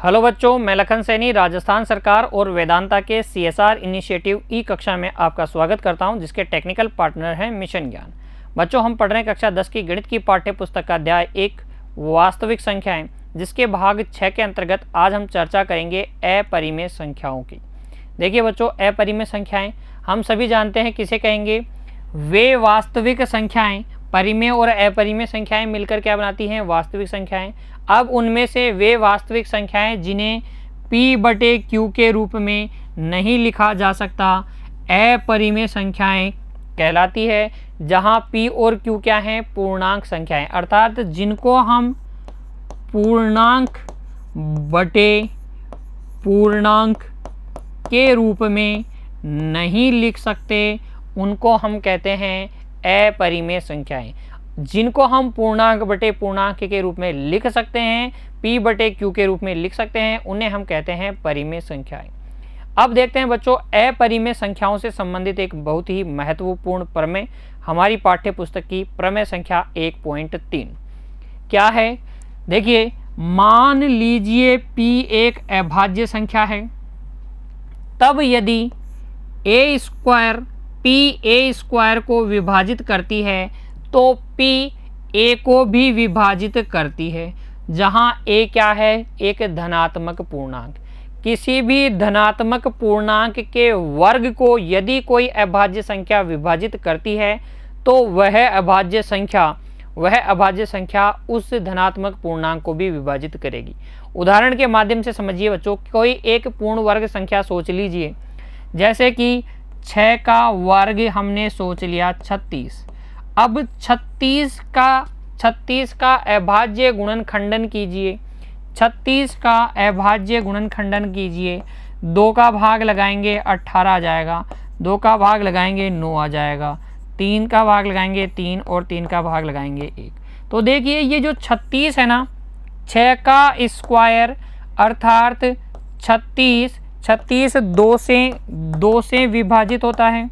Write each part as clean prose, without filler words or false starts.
Hello बच्चों, मैं लखन सैनी राजस्थान सरकार और वेदांता के CSR इनिशिएटिव ई कक्षा में आपका स्वागत करता हूं, जिसके टेक्निकल पार्टनर हैं मिशन ज्ञान। बच्चों, हम पढ़ रहे हैं कक्षा 10 की गणित की पाठ्य पुस्तक का अध्याय 1 वास्तविक संख्याएं, जिसके भाग 6 के अंतर्गत आज हम चर्चा करेंगे अपरिमेय संख्याओं की। देखिए बच्चों, अपरिमेय संख्याएं हम सभी जानते हैं किसे कहेंगे। वे वास्तविक संख्याएं, परिमेय और अपरिमेय संख्याएं मिलकर क्या बनाती हैं, वास्तविक संख्याएं। अब उनमें से वे वास्तविक संख्याएं जिन्हें P/Q के रूप में नहीं लिखा जा सकता, अपरिमेय संख्याएं कहलाती है। जहां P और Q क्या हैं, पूर्णांक संख्याएं, अर्थात जिनको हम पूर्णांक बटे पूर्णांक के रूप में नहीं लिख सकते, उनको हम कहते हैं अपरिमेय संख्याएं। जिनको हम पूर्णांक बटे पूर्णांक के रूप में लिख सकते हैं, P/Q के रूप में लिख सकते हैं, उन्हें हम कहते हैं परिमेय संख्याएं। अब देखते हैं बच्चों, अपरिमेय संख्याओं से संबंधित एक बहुत ही महत्वपूर्ण प्रमेय हमारी पाठ्य पुस्तक की प्रमेय संख्या 1.3 क्या है। देखिए, मान लीजिए P एक अभाज्य संख्या है, तब यदि P को विभाजित करती है तो P A को भी विभाजित करती है, जहां A क्या है, एक धनात्मक पूर्णांक। किसी भी धनात्मक पूर्णांक के वर्ग को यदि कोई अभाज्य संख्या विभाजित करती है तो वह अभाज्य संख्या उस धनात्मक पूर्णांक को भी विभाजित करेगी। उदाहरण के माध्यम से समझिए बच्चों, कोई एक पूर्ण वर्ग संख्या सोच लीजिए, जैसे कि 6 का वर्ग हमने सोच लिया 36। अब 36 का अभाज्य गुणनखंडन कीजिए, 36 का अभाज्य गुणनखंडन कीजिए। 2 का भाग लगाएंगे 18 आ जाएगा, 2 का भाग लगाएंगे 9 आ जाएगा, 3 का भाग लगाएंगे 3 और 3 का भाग लगाएंगे 1। तो देखिए, ये जो 36 है ना, 6 का स्क्वायर अर्थात 36 2 से विभाजित होता है,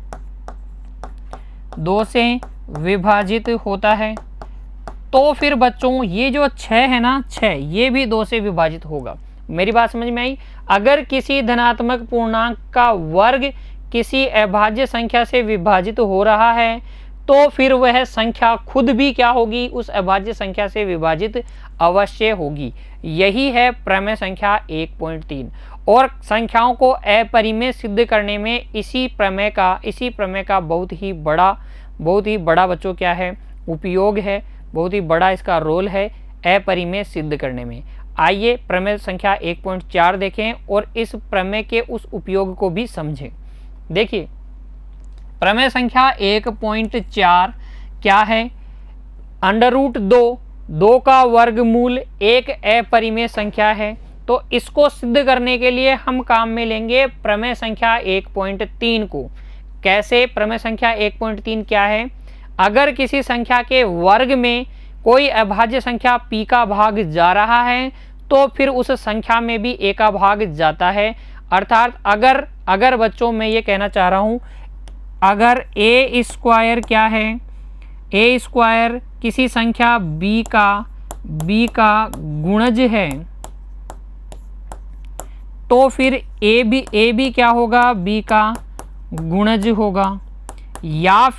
2 से विभाजित होता है। तो फिर बच्चों, ये जो 6 है ना, 6 ये भी 2 से विभाजित होगा। मेरी बात समझ में आई। अगर किसी धनात्मक पूर्णांक का वर्ग किसी अभाज्य संख्या से विभाजित हो रहा है तो फिर वह संख्या खुद भी क्या होगी, उस अभाज्य संख्या से विभाजित अवश्य होगी। यही है प्रमेय संख्या 1.3। और संख्याओं को अपरिमेय सिद्ध करने में इसी प्रमेय का बहुत ही बड़ा बच्चों क्या है, उपयोग है, बहुत ही बड़ा इसका रोल है अपरिमेय सिद्ध करने में। आइए प्रमेय संख्या 1.4 देखें और इस प्रमेय के उस उपयोग को भी समझें। देखिए, प्रमेय संख्या 1.4 क्या है। √2 का वर्गमूल एक अपरिमेय संख्या है, तो इसको सिद्ध करने के लिए हम काम में लेंगे प्रमेय संख्या 1.3 को। कैसे? प्रमेय संख्या 1.3 क्या है, अगर किसी संख्या के वर्ग में कोई अभाज्य संख्या P का भाग जा रहा है तो फिर उस संख्या में भी A का भाग जाता है। अर्थात अगर बच्चों मैं ये कहना चाह रहा हूँ, अगर A स्क्वायर क्या है, A स्क्वायर किसी संख्या B का गुणज है, तो फिर A भी क्या होगा, B का गुणज होगा। या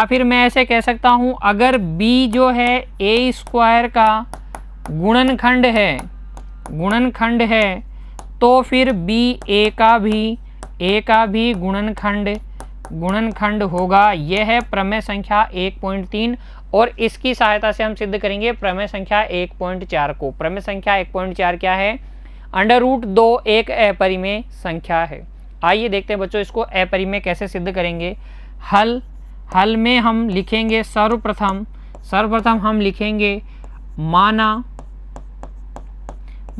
फिर मैं ऐसे कह सकता हूं, अगर B जो है A स्क्वायर का गुणनखंड है तो फिर B A का भी गुणनखंड होगा। यह है प्रमेय संख्या 1.3 और इसकी सहायता से हम सिद्ध करेंगे प्रमेय संख्या 1.4 को। प्रमेय संख्या 1.4 क्या है, √2 एक अपरिमेय संख्या है। आइए देखते हैं बच्चों, इसको अपरिमेय कैसे सिद्ध करेंगे। हल में हम लिखेंगे सर्वप्रथम हम लिखेंगे माना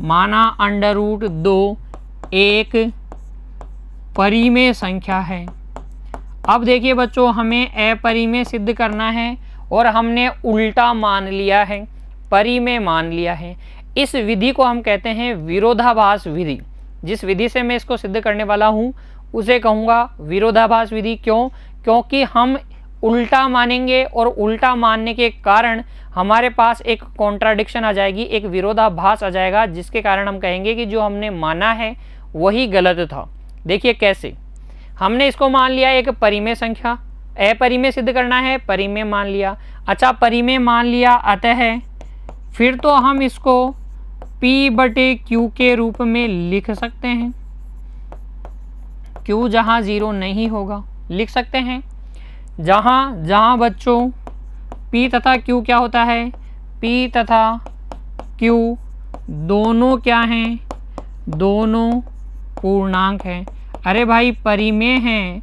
√2 एक परिमेय संख्या है। अब देखिए बच्चों, हमें अपरिमेय सिद्ध करना है और हमने उल्टा मान लिया है, परिमेय मान लिया है। इस विधि को हम कहते हैं विरोधाभास विधि। जिस विधि से मैं इसको सिद्ध करने वाला हूँ उसे कहूँगा विरोधाभास विधि। क्योंकि हम उल्टा मानेंगे और उल्टा मानने के कारण हमारे पास एक कॉन्ट्राडिक्शन आ जाएगी, एक विरोधाभास आ जाएगा, जिसके कारण हम कहेंगे कि जो हमने माना है वही गलत था। देखिए कैसे, हमने इसको मान लिया एक परिमेय संख्या, अपरिमेय सिद्ध करना है, परिमेय मान लिया। अच्छा परिमेय मान लिया, अतः फिर तो हम इसको P/Q के रूप में लिख सकते हैं। Q जहाँ 0 नहीं होगा लिख सकते हैं। जहाँ बच्चों P तथा Q क्या होता है, P तथा Q दोनों क्या हैं, दोनों पूर्णांक हैं। अरे भाई परिमेय हैं,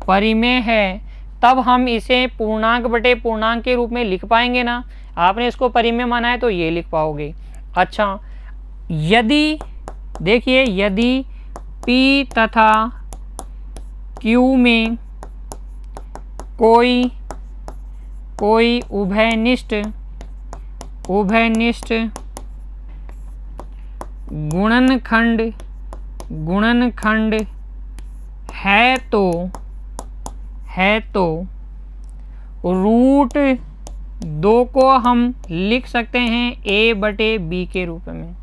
परिमेय है, तब हम इसे पूर्णांक बटे पूर्णांक के रूप में लिख पाएंगे ना। आपने इसको परिमेय माना है तो ये लिख पाओगे। अच्छा यदि देखिए, यदि P तथा Q में कोई उभयनिष्ठ गुणनखंड है तो रूट 2 को हम लिख सकते हैं A/B के रूप में,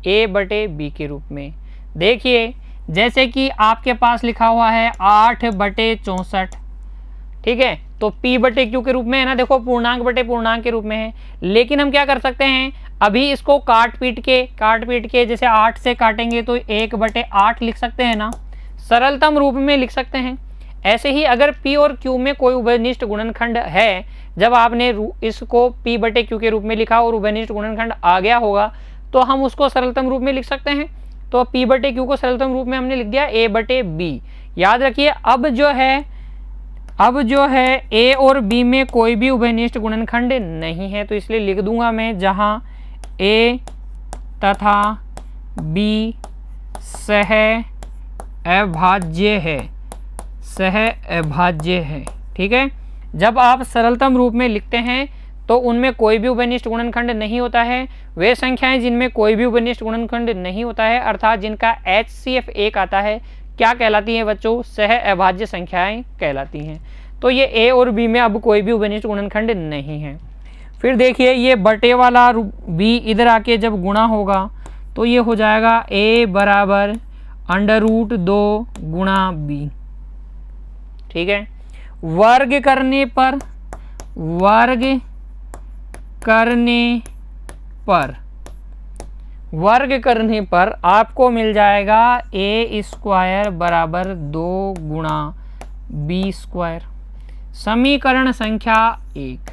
A/B के रूप में। देखिए जैसे कि आपके पास लिखा हुआ है 8/64, ठीक है, तो P/Q के रूप में है ना, देखो पूर्णांक बटे पूर्णांक के रूप में है। लेकिन हम क्या कर सकते हैं, अभी इसको काट पीट के जैसे 8 से काटेंगे तो 1/8 लिख सकते हैं ना, सरलतम रूप में लिख सकते हैं। ऐसे ही अगर P और Q में कोई उभयनिष्ठ गुणनखंड है, जब आपने इसको P/Q के रूप में लिखा और उभयनिष्ठ गुणनखंड आ गया होगा तो हम उसको सरलतम रूप में लिख सकते हैं। तो P/Q को सरलतम रूप में हमने लिख दिया A/B। याद रखिए अब जो है A और B में कोई भी उभयनिष्ठ गुणनखंड नहीं है, तो इसलिए लिख दूंगा मैं जहां A तथा B सह अभाज्य है, ठीक है। जब आप सरलतम रूप में लिखते हैं तो उनमें कोई भी उभयनिष्ठ गुणनखंड नहीं होता है। वे संख्याएं जिनमें कोई भी उभयनिष्ठ गुणनखंड नहीं होता है, अर्थात जिनका HCF 1 आता है, क्या कहलाती हैं बच्चों, सह अभाज्य संख्याएं कहलाती हैं। तो ये A और B में अब कोई भी उभयनिष्ठ गुणनखंड नहीं है। फिर देखिए ये बटे वाला B इधर आके जब गुणा होगा तो ये हो जाएगा A बराबर √2 गुणा B, ठीक है। वर्ग करने पर आपको मिल जाएगा A² बराबर 2 गुणा B²। समीकरण संख्या 1।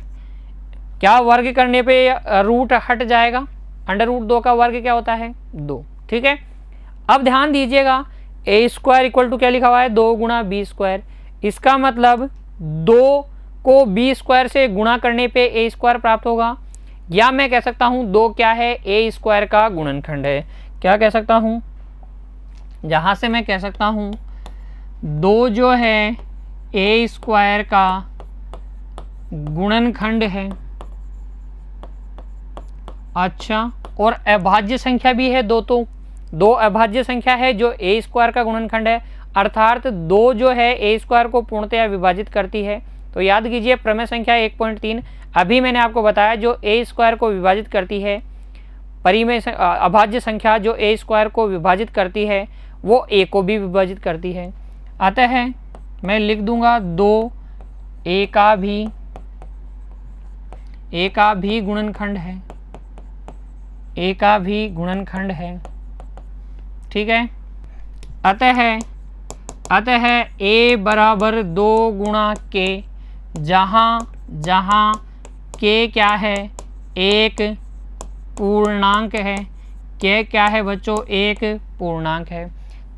क्या वर्ग करने पे रूट हट जाएगा, √2 का वर्ग क्या होता है 2, ठीक है। अब ध्यान दीजिएगा A² इक्वल टू क्या लिखा हुआ है 2 गुणा B²। इसका मतलब 2 को B² से गुणा करने पे A² प्राप्त होगा, या मैं कह सकता हूं 2 क्या है A² का गुणनखंड है। क्या कह सकता हूं, जहां से मैं कह सकता हूं 2 जो है A² का गुणनखंड है। अच्छा, और अभाज्य संख्या भी है 2, तो 2 अभाज्य संख्या है जो A² का गुणनखंड है, अर्थात 2 जो है A² को पूर्णतया विभाजित करती है। तो याद कीजिए प्रमेय संख्या 1.3 अभी मैंने आपको बताया, जो A² को विभाजित करती है, परिमेय अभाज्य संख्या जो A² को विभाजित करती है वो A को भी विभाजित करती है। अतः मैं लिख दूंगा 2 A का भी गुणनखंड है, A का भी गुणनखंड है, ठीक है। अतः A बराबर 2 गुणा K, जहाँ K क्या है, एक पूर्णांक है। K क्या है बच्चों, एक पूर्णांक है।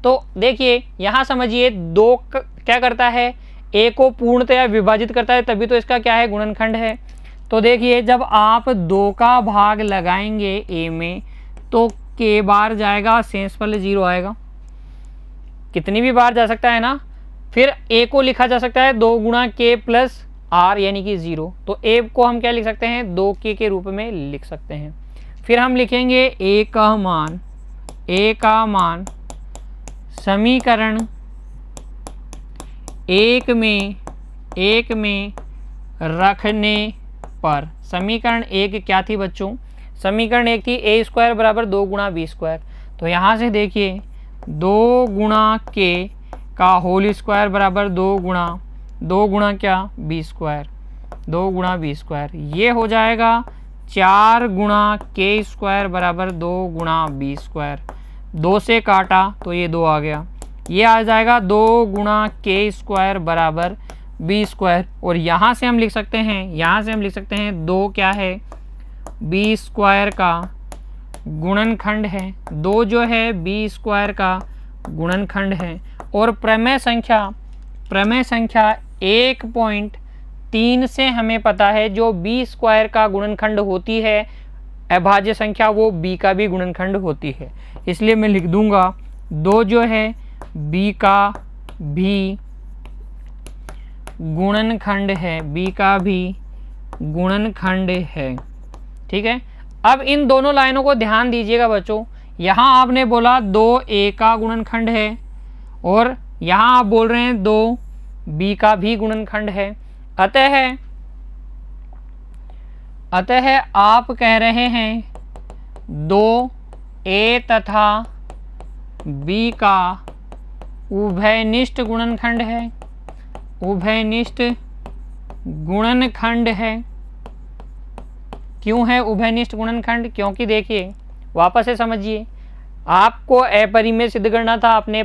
तो देखिए यहाँ समझिए 2 क्या करता है, A को पूर्णतया विभाजित करता है, तभी तो इसका क्या है गुणनखंड है। तो देखिए जब आप 2 का भाग लगाएंगे A में तो K बार जाएगा, शेषफल 0 आएगा। कितनी भी बार जा सकता है ना। फिर A को लिखा जा सकता है 2 गुणा K प्लस R यानी कि 0। तो A को हम क्या लिख सकते हैं 2K के रूप में लिख सकते हैं। फिर हम लिखेंगे A का मान समीकरण 1 में 1 में रखने पर समीकरण 1 क्या थी बच्चों? समीकरण 1 थी a स्क्वायर बराबर 2 गुणा b स्क्वायर। तो यहाँ से देखिए 2 गुणा k का होल स्क्वायर बराबर 2 गुणा क्या b स्क्वायर, 2 गुणा b स्क्वायर। ये हो जाएगा 4 गुणा k स्क्वायर बराबर 2 गुणा b स्क्वायर। 2 से काटा तो ये 2 आ गया। ये आ जाएगा 2 गुणा k स्क्वायर बराबर b स्क्वायर। और यहाँ से हम लिख सकते हैं 2 क्या है, b स्क्वायर का गुणनखंड है। 2 जो है b स्क्वायर का गुणनखंड है। और प्रमेय संख्या 1.3 से हमें पता है जो b स्क्वायर का गुणनखंड होती है अभाज्य संख्या, वो b का भी गुणनखंड होती है। इसलिए मैं लिख दूंगा 2 जो है b का भी गुणनखंड है, b का भी गुणनखंड है। ठीक है, अब इन दोनों लाइनों को ध्यान दीजिएगा बच्चों। यहाँ आपने बोला 2a का गुणनखंड है और यहाँ आप बोल रहे हैं 2b का भी गुणनखंड है। अतः आप कह रहे हैं 2a तथा b का उभयनिष्ठ गुणनखंड है, उभयनिष्ठ गुणनखंड है। क्यों है उभयनिष्ठ गुणनखंड? क्योंकि देखिए, वापस से समझिए, आपको अपरिमेय सिद्ध करना था, आपने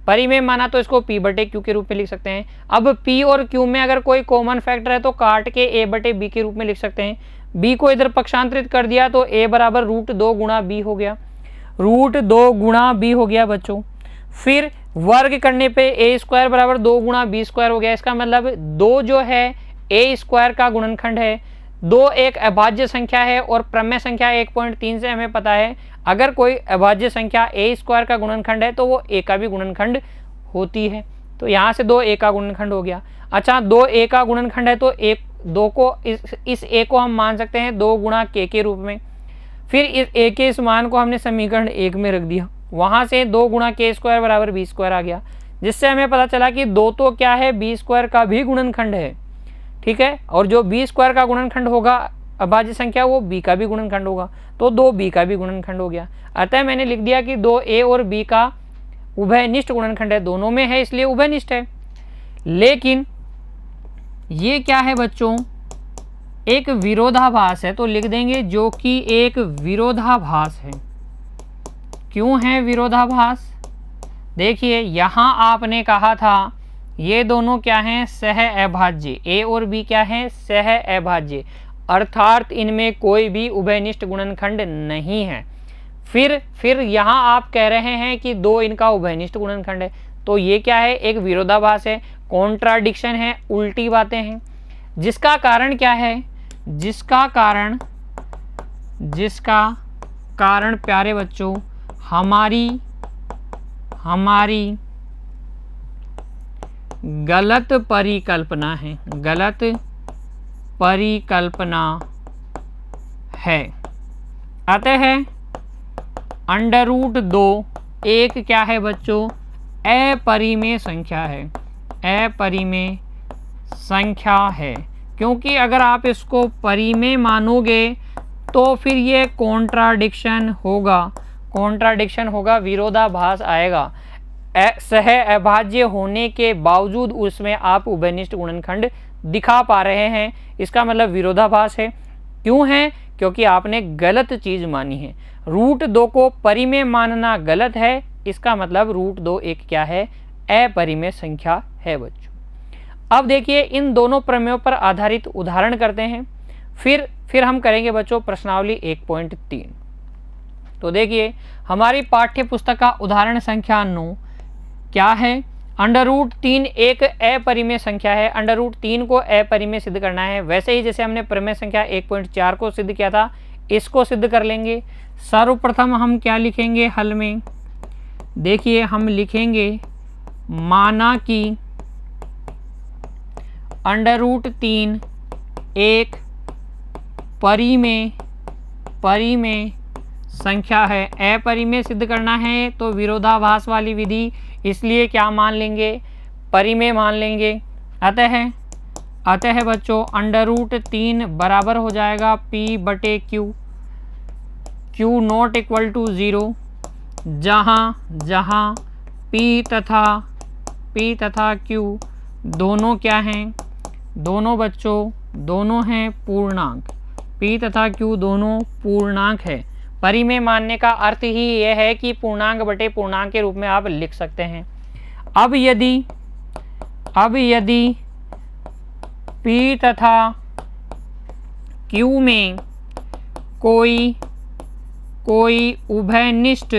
परिमेय माना तो इसको p बटे q के रूप में लिख सकते हैं। अब p और q में अगर कोई कॉमन फैक्टर है तो काट के a बटे b के रूप में लिख सकते हैं। b को इधर पक्षांतरित कर दिया तो a बराबर √2 गुणा b हो गया, √2 गुणा b हो गया बच्चों। फिर वर्ग करने पे a स्क्वायर बराबर 2 गुणा b स्क्वायर हो गया। इसका मतलब 2 जो है a स्क्वायर का गुणनखंड है। 2 एक अभाज्य संख्या है और प्रमेय संख्या 1.3 से हमें पता है अगर कोई अभाज्य संख्या a स्क्वायर का गुणनखंड है तो वो a का भी गुणनखंड होती है। तो यहाँ से 2 a का गुणनखंड हो गया। अच्छा, 2 a का गुणनखंड है तो 2 को इस a को हम मान सकते हैं 2 गुणा k के रूप में। फिर इस a के इस मान को हमने समीकरण 1 में रख दिया। वहाँ से 2 गुणा k स्क्वायर बराबर b स्क्वायर आ गया, जिससे हमें पता चला कि 2 तो क्या है, b स्क्वायर का भी गुणनखंड है। ठीक है, और जो b स्क्वायर का गुणनखंड होगा अभाज्य संख्या, वो b का भी गुणनखंड होगा, तो 2b का भी गुणनखंड हो गया। अतः मैंने लिख दिया कि 2a और b का उभयनिष्ठ गुणनखंड है, दोनों में है इसलिए उभयनिष्ठ है। लेकिन ये क्या है बच्चों, एक विरोधाभास है, तो लिख देंगे जो कि एक विरोधाभास है। क्यों है विरोधाभास? देखिए, यहाँ आपने कहा था ये दोनों क्या हैं, सह अभाज्य। a और b क्या हैं, सह अभाज्य, अर्थात इनमें कोई भी उभयनिष्ठ गुणनखंड नहीं है। फिर यहाँ आप कह रहे हैं कि 2 इनका उभयनिष्ठ गुणनखंड है, तो ये क्या है, एक विरोधाभास है, कॉन्ट्राडिक्शन है, उल्टी बातें हैं। जिसका कारण क्या है, जिसका कारण प्यारे बच्चों हमारी गलत परिकल्पना है, गलत परिकल्पना है। अतः √2 एक क्या है बच्चों, अपरिमेय संख्या है, अपरिमेय संख्या है। क्योंकि अगर आप इसको परिमेय मानोगे तो फिर ये कॉन्ट्राडिक्शन होगा, विरोधाभास आएगा। सह अभाज्य होने के बावजूद उसमें आप उभयनिष्ठ गुणनखंड दिखा पा रहे हैं, इसका मतलब विरोधाभास है। क्यों है? क्योंकि आपने गलत चीज मानी है। √2 को परिमेय मानना गलत है, इसका मतलब √2 एक क्या है, अपरिमेय संख्या है बच्चों। अब देखिए, इन दोनों प्रमेयों पर आधारित उदाहरण करते हैं, फिर हम करेंगे बच्चों प्रश्नावली 1.3। तो देखिए, हमारी पाठ्य पुस्तक का उदाहरण संख्या 9 क्या है, √3 एक अपरिमेय संख्या है। √3 को अपरिमेय सिद्ध करना है। वैसे ही जैसे हमने प्रमेय संख्या 1.4 को सिद्ध किया था, इसको सिद्ध कर लेंगे। सर्वप्रथम हम क्या लिखेंगे हल में, देखिए हम लिखेंगे माना कि √3 एक परिमेय संख्या है। अपरिमेय सिद्ध करना है तो विरोधाभास वाली विधि, इसलिए क्या मान लेंगे, परिमेय मान लेंगे। अतः बच्चों अंडर रूट 3 बराबर हो जाएगा P बटे Q, Q not equal to 0, जहाँ P तथा Q दोनों क्या हैं, दोनों बच्चों दोनों हैं पूर्णांक। P तथा Q दोनों पूर्णांक है। परिमेय मानने का अर्थ ही यह है कि पूर्णांक बटे पूर्णांक के रूप में आप लिख सकते हैं। अब यदि P तथा Q में कोई उभयनिष्ठ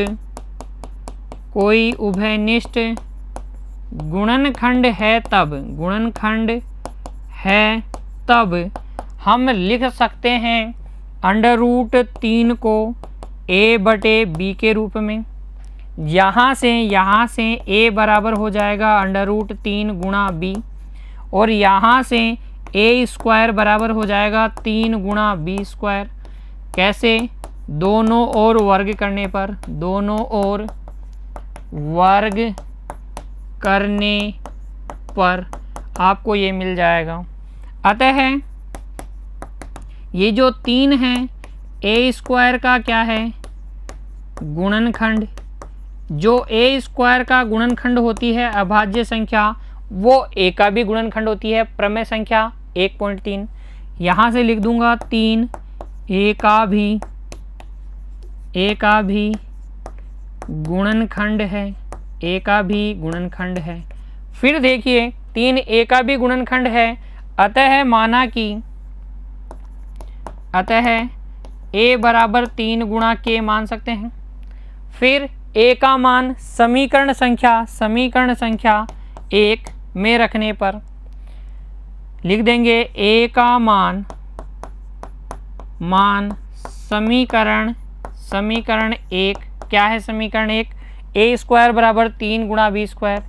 गुणनखंड है तब हम लिख सकते हैं अंडर रूट 3 को a बटे b के रूप में। यहाँ से a बराबर हो जाएगा अंडर रूट 3 गुणा b, और यहाँ से a स्क्वायर बराबर हो जाएगा 3 गुणा b स्क्वायर। कैसे? दोनों ओर वर्ग करने पर आपको ये मिल जाएगा। अतः ये जो 3 है a स्क्वायर का क्या है, गुणनखंड। जो a स्क्वायर का गुणनखंड होती है अभाज्य संख्या, वो a का भी गुणनखंड होती है प्रमेय संख्या 1.3। यहाँ से लिख दूंगा 3 a का भी गुणनखंड है, फिर देखिए 3 a का भी गुणनखंड है, अतः माना कि a बराबर 3 गुणा k मान सकते हैं। फिर a का मान समीकरण संख्या 1 में रखने पर लिख देंगे a का मान समीकरण 1 क्या है, समीकरण 1 a स्क्वायर बराबर 3 गुणा b स्क्वायर,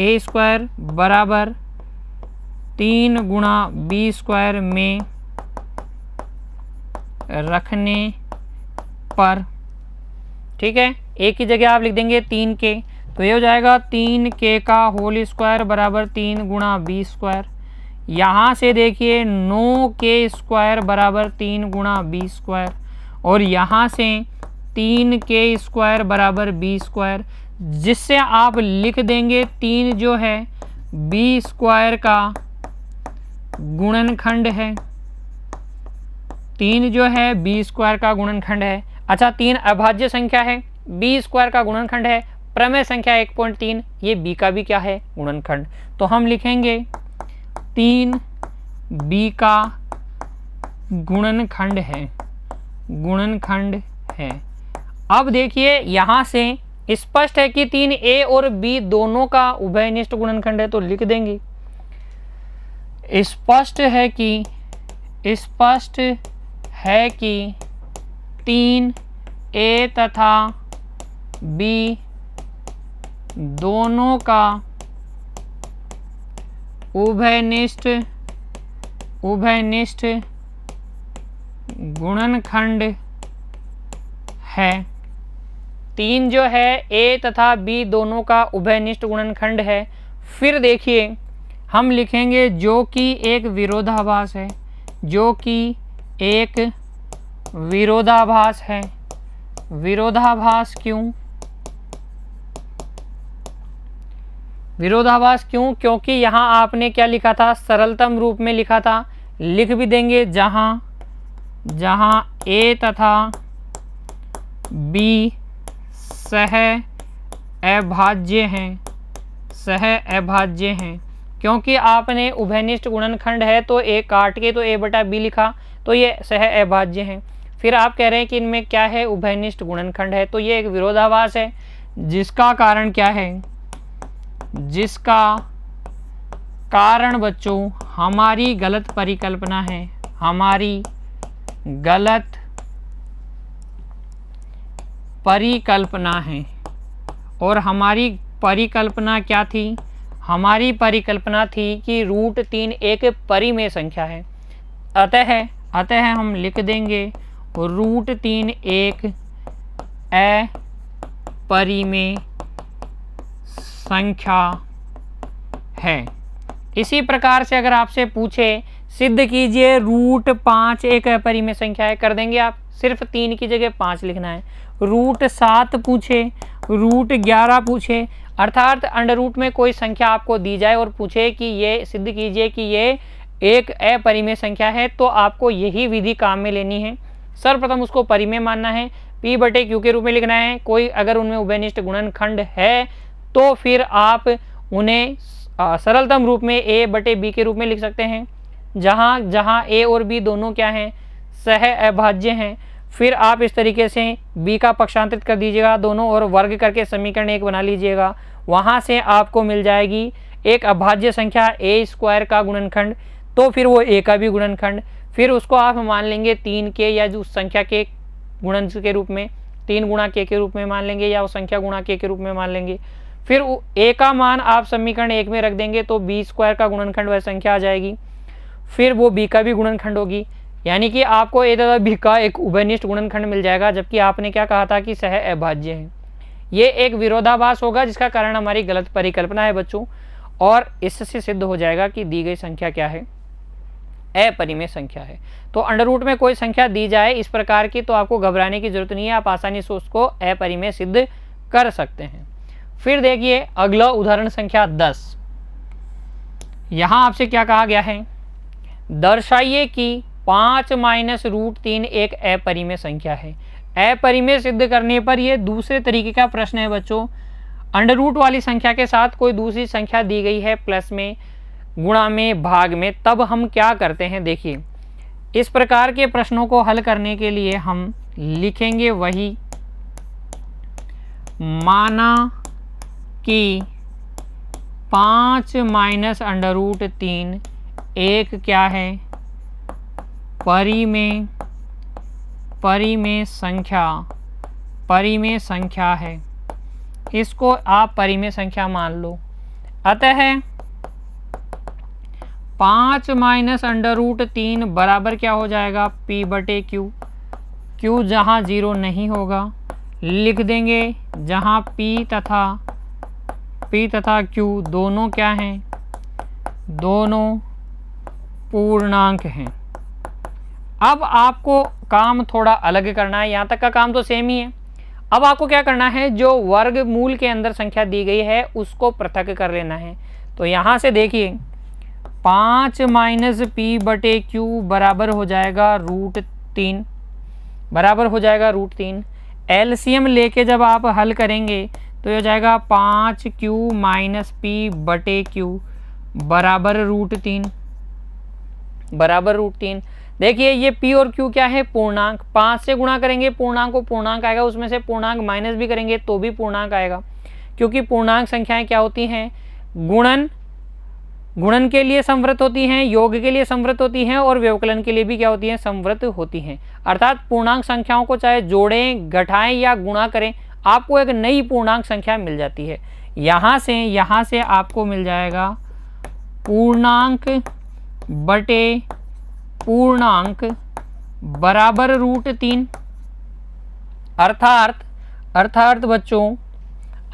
a स्क्वायर बराबर 3 गुणा b स्क्वायर में रखने पर, ठीक है। a की जगह आप लिख देंगे 3k, तो ये हो जाएगा 3k का होल स्क्वायर बराबर 3 गुणा b स्क्वायर। यहाँ से देखिए 9k स्क्वायर बराबर 3 गुणा b स्क्वायर, और यहाँ से 3k स्क्वायर बराबर b स्क्वायर, जिससे आप लिख देंगे 3 जो है b स्क्वायर का गुणनखंड है, 3 जो है b स्क्वायर का गुणनखंड है। अच्छा, 3 अभाज्य संख्या है, b स्क्वायर का गुणनखंड है, प्रमेय संख्या 1.3, ये b का भी क्या है, गुणनखंड। तो हम लिखेंगे 3 b का गुणनखंड है। अब देखिए यहाँ से स्पष्ट है कि 3a और b दोनों का उभयनिष्ठ गुणनखंड है, तो लिख देंगे स्पष्ट है कि 3a तथा b दोनों का उभयनिष्ठ गुणनखंड है। 3 जो है a तथा b दोनों का उभयनिष्ठ गुणनखंड है। फिर देखिए हम लिखेंगे जो कि एक विरोधाभास है, विरोधाभास क्यों? क्योंकि यहाँ आपने क्या लिखा था, सरलतम रूप में लिखा था। लिख भी देंगे जहाँ a तथा b सह अभाज्य हैं। क्योंकि आपने उभयनिष्ठ गुणनखंड है तो a काट के तो a बटा b लिखा, तो ये सह अभाज्य हैं। फिर आप कह रहे हैं कि इनमें क्या है, उभयनिष्ठ गुणनखंड है, तो ये एक विरोधाभास है, जिसका कारण क्या है, जिसका कारण बच्चों हमारी गलत परिकल्पना है, और हमारी परिकल्पना क्या थी, हमारी परिकल्पना थी कि रूट 3 एक परिमेय संख्या है। अतः हम लिख देंगे रूट 3 एक अपरिमेय संख्या है। इसी प्रकार से अगर आपसे पूछे सिद्ध कीजिए √5 एक अपरिमेय संख्या है, कर देंगे आप? सिर्फ 3 की जगह 5 लिखना है। √7 पूछे, √11 पूछे, अर्थात अंडर रूट में कोई संख्या आपको दी जाए और पूछे कि ये सिद्ध कीजिए कि ये एक अपरिमेय संख्या है, तो आपको यही विधि काम में लेनी है। सर्वप्रथम उसको परिमेय मानना है, P/Q के रूप में लिखना है। कोई अगर उनमें उभयनिष्ठ गुणनखंड है तो फिर आप उन्हें सरलतम रूप में A/B के रूप में लिख सकते हैं, जहाँ जहाँ A और B दोनों क्या हैं, सह अभाज्य हैं। फिर आप इस तरीके से B का पक्षांतरित कर दीजिएगा दोनों और वर्ग करके समीकरण 1 बना लीजिएगा। वहाँ से आपको मिल जाएगी एक अभाज्य संख्या A² का गुणनखंड, तो फिर वो A का भी गुणनखंड। फिर उसको आप मान लेंगे 3 के या उस संख्या के गुणन के रूप में, 3 गुणा K के रूप में मान लेंगे या उस संख्या गुणा K के रूप में मान लेंगे। फिर A का मान आप समीकरण 1 में रख देंगे तो B² का गुणनखंड वह संख्या आ जाएगी। फिर वो B का भी गुणनखंड होगी, यानी कि आपको A तथा B का एक उभयनिष्ठ गुणनखंड मिल जाएगा, जबकि आपने क्या कहा था कि सह अभाज्य है। ये एक विरोधाभास होगा जिसका कारण हमारी गलत परिकल्पना है बच्चों, और इससे सिद्ध हो जाएगा कि दी गई संख्या क्या है, अपरिमेय संख्या है। तो अंडर रूट में कोई संख्या दी जाए इस प्रकार की तो आपको घबराने की जरूरत नहीं है, आप आसानी से उसको अपरिमेय सिद्ध कर सकते हैं। फिर देखिए अगला उदाहरण संख्या 10। यहाँ आपसे क्या कहा गया है, दर्शाइए कि 5 - √3 एक अपरिमेय संख्या है। अपरिमेय सिद्ध करने पर यह दूसरे तरीके का प्रश्न है बच्चों। अंडर रूट वाली संख्या के साथ कोई दूसरी संख्या दी गई है प्लस में, गुणा में, भाग में, तब हम क्या करते हैं। देखिए इस प्रकार के प्रश्नों को हल करने के लिए हम लिखेंगे वही, माना कि 5 - √3 एक क्या है, परिमेय संख्या है। इसको आप परिमेय संख्या मान लो। अतः 5 - √3 बराबर क्या हो जाएगा, P/Q। Q जहाँ 0 नहीं होगा लिख देंगे, जहाँ P तथा Q दोनों क्या हैं, दोनों पूर्णांक हैं। अब आपको काम थोड़ा अलग करना है, यहाँ तक का काम तो सेम ही है। अब आपको क्या करना है, जो वर्गमूल के अंदर संख्या दी गई है उसको पृथक कर लेना है। तो यहाँ से देखिए 5 - P/Q बराबर हो जाएगा √3, बराबर हो जाएगा √3। एलसीएम लेके जब आप हल करेंगे तो हो जाएगा 5Q - P/Q बराबर √3, बराबर √3। देखिए ये P और Q क्या है, पूर्णांक। 5 से गुणा करेंगे पूर्णांक को पूर्णांक आएगा, उसमें से पूर्णांक माइनस भी करेंगे तो भी पूर्णांक आएगा, क्योंकि पूर्णांक संख्याएं क्या होती हैं, गुणन के लिए संवृत होती हैं, योग के लिए संवृत होती हैं और व्यवकलन के लिए भी क्या होती हैं, संवृत होती हैं। अर्थात पूर्णांक संख्याओं को चाहे जोड़ें, घटाएं या गुणा करें, आपको एक नई पूर्णांक संख्या मिल जाती है। यहाँ से आपको मिल जाएगा पूर्णांक बटे पूर्णांक बराबर √3। अर्थात बच्चों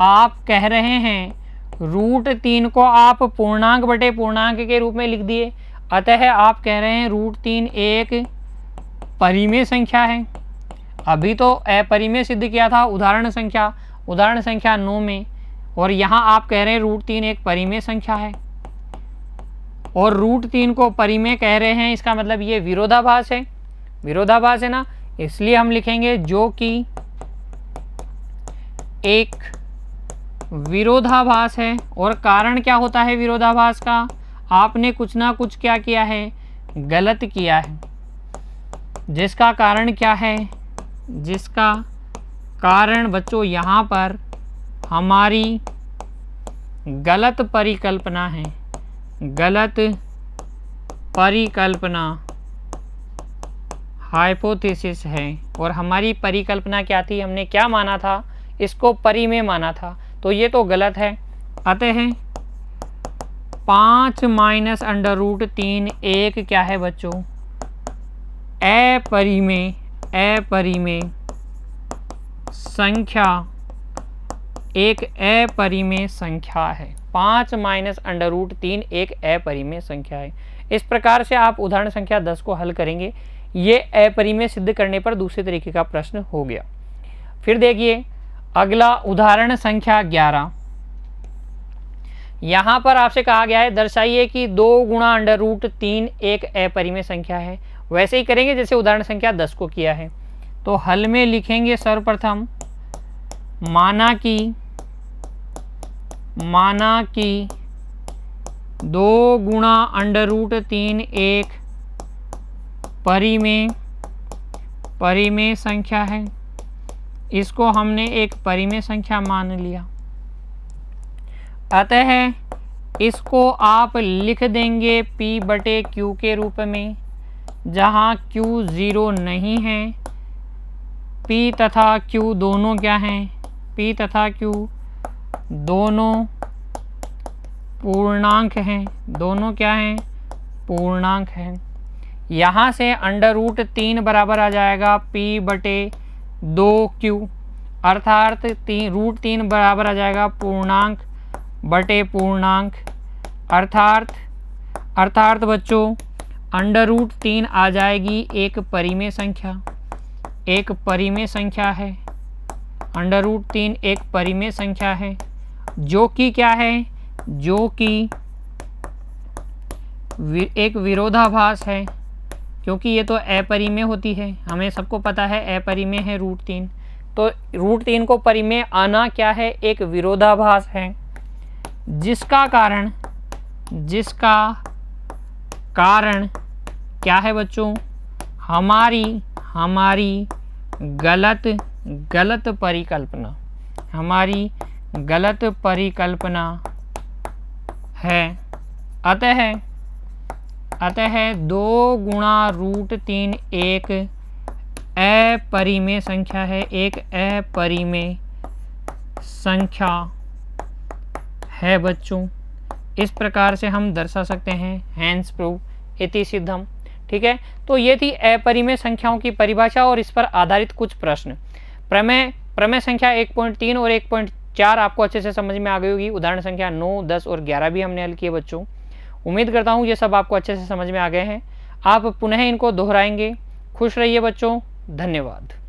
आप कह रहे हैं √3 को आप पूर्णांक बटे पूर्णांक के रूप में लिख दिए, अतः आप कह रहे हैं √3 एक परिमेय संख्या है। अभी तो अपरिमेय सिद्ध किया था उदाहरण संख्या 9 में, और यहाँ आप कह रहे हैं √3 एक परिमेय संख्या है और √3 को परिमेय कह रहे हैं, इसका मतलब ये विरोधाभास है, विरोधाभास है ना। इसलिए हम लिखेंगे जो कि एक विरोधाभास है। और कारण क्या होता है विरोधाभास का, आपने कुछ ना कुछ क्या किया है, गलत किया है। जिसका कारण क्या है, जिसका कारण बच्चों यहाँ पर हमारी गलत परिकल्पना है, गलत परिकल्पना हाइपोथेसिस है। और हमारी परिकल्पना क्या थी, हमने क्या माना था, इसको परिमेय माना था, तो ये तो गलत है। अतः 5 - √3 एक क्या है बच्चों, अपरिमेय संख्या, एक अपरिमेय संख्या है। 5 माइनस अंडर रूट 3 एक अपरिमेय संख्या है। इस प्रकार से आप उदाहरण संख्या 10 को हल करेंगे। ये अपरिमेय सिद्ध करने पर दूसरे तरीके का प्रश्न हो गया। फिर देखिए अगला उदाहरण संख्या 11। यहाँ पर आपसे कहा गया है दर्शाइए कि 2 गुणा अंडर रूट 3 एक अपरिमेय संख्या है। वैसे ही करेंगे जैसे उदाहरण संख्या 10 को किया है। तो हल में लिखेंगे सर्वप्रथम माना कि 2 गुणा अंडर रूट 3 एक परिमेय संख्या है। इसको हमने एक परिमेय संख्या मान लिया, अतः इसको आप लिख देंगे P/Q के रूप में, जहाँ Q 0 नहीं है। P तथा Q दोनों क्या हैं? P तथा Q दोनों पूर्णांक हैं। दोनों क्या हैं? पूर्णांक हैं। यहाँ से अंडर रूट 3 बराबर आ जाएगा P/2Q, अर्थात रूट 3 बराबर आ जाएगा पूर्णांक बटे पूर्णांक। अर्थात बच्चों अंडर रूट 3 आ जाएगी एक परिमेय संख्या। एक परिमेय संख्या है। अंडर रूट 3 एक परिमेय संख्या है, जो कि क्या है? जो कि एक विरोधाभास है, क्योंकि ये तो अपरिमेय होती है। हमें सबको पता है अपरिमेय है रूट 3। तो रूट 3 को परिमेय आना क्या है? एक विरोधाभास है, जिसका कारण क्या है बच्चों? हमारी गलत परिकल्पना है। अतः 2 गुणा रूट 3 एक अपरिमेय संख्या है। एक अपरिमेय संख्या है बच्चों। इस प्रकार से हम दर्शा सकते हैं। हैंस प्रूव इति सिद्धम। ठीक है, तो ये थी अपरिमेय संख्याओं की परिभाषा और इस पर आधारित कुछ प्रश्न। प्रमेय संख्या 1.3 और 1.4 आपको अच्छे से समझ में आ गई होगी। उदाहरण संख्या 9, 10 और 11 भी हमने हल किए बच्चों। उम्मीद करता हूँ ये सब आपको अच्छे से समझ में आ गए हैं। आप पुनः इनको दोहराएंगे। खुश रहिए बच्चों, धन्यवाद।